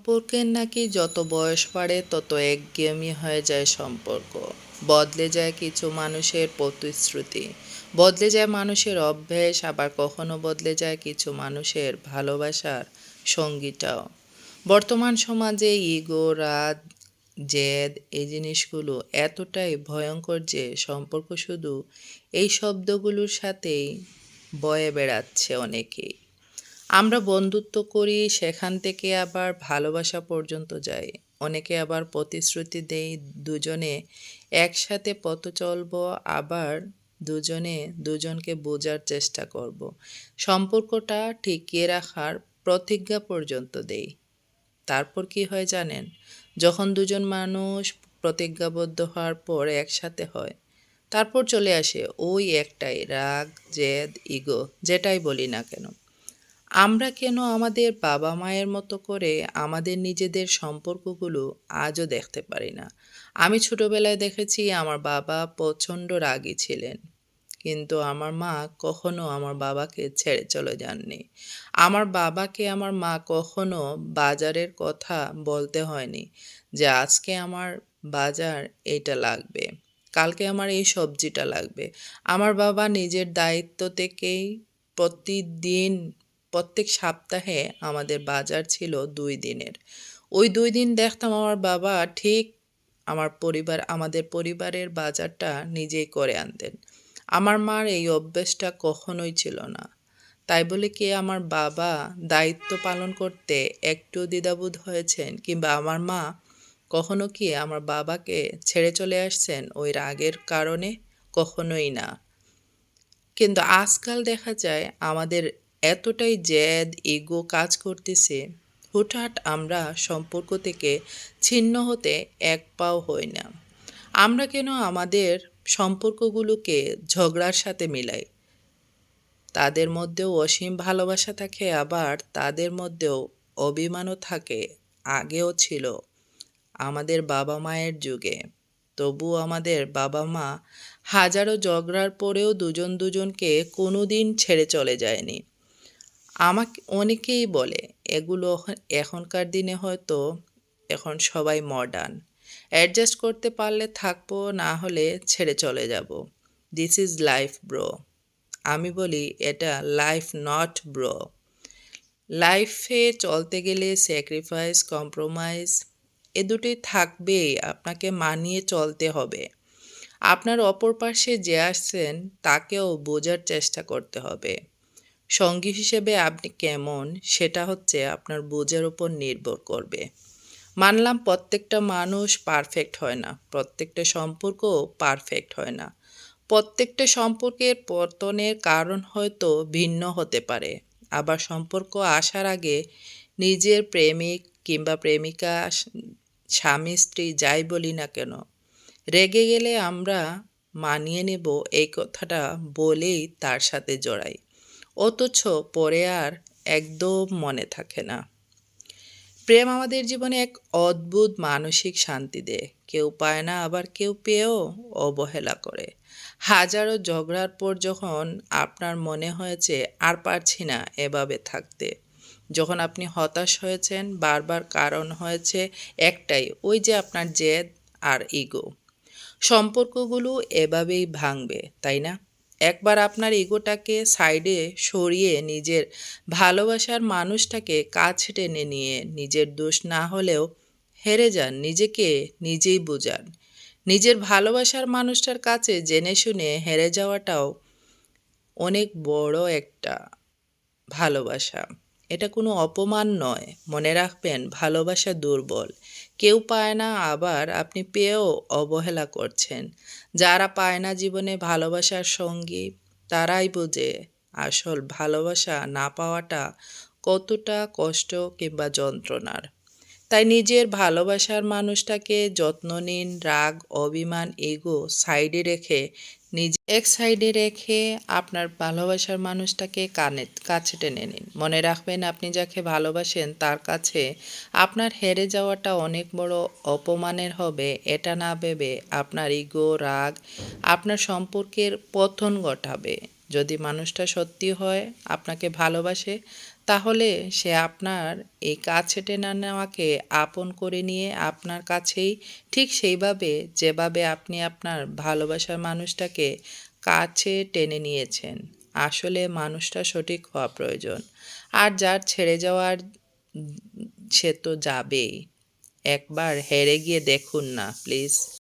সম্পর্কের নাকি যত বয়স বাড়ে তত একঘেয়েমি হয়ে যায় সম্পর্ক। বদলে যায় কিছু মানুষের প্রতিশ্রুতি, বদলে যায় মানুষের অভ্যেস, আবার কখনো বদলে যায় কিছু মানুষের ভালোবাসার সঙ্গীটাও। বর্তমান সমাজে ইগো, রাগ, জেদ এই জিনিসগুলো এতটাই ভয়ঙ্কর যে সম্পর্ক শুধু এই শব্দগুলোর সাথেই বয়ে বেড়াচ্ছে অনেকেই। আমরা বন্ধুত্ব করি, সেখান থেকে আবার ভালোবাসা পর্যন্ত যাই। অনেকে আবার প্রতিশ্রুতি দেই দুজনে একসাথে পথ চলবো, আবার দুজনে দুজনকে বোঝার চেষ্টা করব। সম্পর্কটা টিকিয়ে রাখার প্রতিজ্ঞা পর্যন্ত দেই। তারপর কি হয় জানেন? যখন দুজন মানুষ প্রতিজ্ঞাবদ্ধ হওয়ার পর একসাথে হয়, তারপর চলে আসে ওই একটাই রাগ, জেদ, ইগো, যেটাই বলি না কেন। আমরা কেন আমাদের বাবা-মায়ের মতো করে আমাদের নিজেদের সম্পর্কগুলো আজও দেখতে পারি না? আমি ছোটবেলায় দেখেছি আমার বাবা প্রচণ্ড রাগী ছিলেন। কিন্তু আমার মা কখনো আমার বাবাকে ছেড়ে চলে যাননি। আমার বাবাকে আমার মা কখনো বাজারের কথা বলতে হয়নি যে আজকে আমার বাজার এইটা লাগবে, কালকে আমার এই সবজিটা লাগবে। আমার বাবা নিজের দায়িত্ব থেকেই প্রতিদিন, প্রত্যেক সপ্তাহে আমাদের বাজার ছিল ২ দিনের। ওই ২ দিন দেখতাম আমার বাবা ঠিক আমাদের পরিবারের বাজারটা নিজেই করে আনতেন। আমার মার এই অভ্যেসটা কখনোই ছিল না। তাই বলে কি আমার বাবা দায়িত্ব পালন করতে একটু দ্বিধাবোধ হয়েছেন? কিংবা আমার মা কখনো কি আমার বাবাকে ছেড়ে চলে আসছেন ওই রাগের কারণে? কখনোই না। কিন্তু আজকাল দেখা যায় আমাদের এতটাই জেদ, ইগো কাজ করতেছে, হুটহাট আমরা সম্পর্ক থেকে ছিন্ন হতে এক পাও হই না। আমরা কেন আমাদের সম্পর্কগুলোকে ঝগড়ার সাথে মিলাই? তাদের মধ্যেও অসীম ভালোবাসা থাকে, আবার তাদের মধ্যেও অভিমানও থাকে। আগেও ছিল আমাদের বাবা-মায়ের যুগে। তবুও আমাদের বাবা-মা হাজারো ঝগড়ার পরেও দুজন দুজনকে কোনোদিন ছেড়ে চলে যায়নি। আমাকে অনেকেই বলে এগুলো এখনকার দিনে হয়তো এখন সবাই মডার্ন। অ্যাডজাস্ট করতে পারলে থাকবো, না হলে ছেড়ে চলে যাব। This is life bro. আমি বলি এটা লাইফ নট ব্রো। লাইফে চলতে গেলে স্যাক্রিফাইস, কম্প্রোমাইজ এ দুটোই থাকবেই, আপনাকে মানিয়ে চলতে হবে। আপনার অপর পাশে যে আসছেন তাকেও বোঝার চেষ্টা করতে হবে। সঙ্গী হিসেবে আপনি কেমন সেটা হচ্ছে আপনার বোঝার উপর নির্ভর করবে। মানলাম প্রত্যেকটা মানুষ পারফেক্ট হয় না, প্রত্যেকটা সম্পর্কও পারফেক্ট হয় না। প্রত্যেকটা সম্পর্কের পতনের কারণ হয়তো ভিন্ন হতে পারে। আবার সম্পর্ক আসার আগে নিজের প্রেমিক কিংবা প্রেমিকা, স্বামী, স্ত্রী যাই বলি না কেন, রেগে গেলে আমরা মানিয়ে নেব এই কথাটা বলেই তার সাথে জড়াই। অথচ পরে আর একদম মনে থাকে না। প্রেম আমাদের জীবনে এক অদ্ভুত মানসিক শান্তি দেয়। কেউ পায় না, আবার কেউ পেয়েও অবহেলা করে। হাজারো ঝগড়ার পর যখন আপনার মনে হয়েছে আর পারছি না এভাবে থাকতে, যখন আপনি হতাশ হয়েছেন, বারবার কারণ হয়েছে একটাই, ওই যে আপনার জেদ আর ইগো। সম্পর্কগুলো এভাবেই ভাঙবে, তাই না? একবার আপনার ইগোটাকে সাইডে সরিয়ে নিজের ভালোবাসার মানুষটাকে কাছে টেনে নিয়ে নিজের দোষ না হলেও হেরে যান, নিজেকে নিজেই বোঝান। নিজের ভালোবাসার মানুষটার কাছে জেনে শুনে হেরে যাওয়াটাও অনেক বড় একটা ভালোবাসা। এটা কোনো অপমান নয়। মনে রাখবেন, ভালোবাসা দুর্বল। কেউ পায় না, আবার আপনি পেয়েও অবহেলা করছেন। যারা পায় না জীবনে ভালোবাসার সঙ্গী, তারাই বোঝে আসল ভালোবাসা না পাওয়াটা কতটা কষ্ট কিংবা যন্ত্রণার। তাই নিজের ভালোবাসার মানুষটাকে যত্ন নিন। রাগ, অভিমান, ইগো সাইডে রেখে এক সাইডে রেখে আপনার ভালোবাসার মানুষটাকে কাছে টেনে নিন। মনে রাখবেন, আপনি যাকে ভালোবাসেন তার কাছে আপনার হেরে যাওয়াটা অনেক বড় অপমানের হবে। এটা না ভেবে আপনার ইগো, রাগ আপনার সম্পর্কের পতন ঘটাবে। যদি মানুষটা সত্যি হয় আপনাকে ভালোবাসে, তাহলে সে আপনার এই কাছে টেনে নেওয়াকে আপন করে নিয়ে আপনার কাছেই ঠিক সেইভাবে যেভাবে আপনি আপনার ভালোবাসার মানুষটাকে কাছে টেনে নিয়েছেন। আসলে মানুষটা সঠিক হওয়া প্রয়োজন। আর যার ছেড়ে যাওয়ার সে তো যাবেই। একবার হেরে গিয়ে দেখুন না প্লিজ।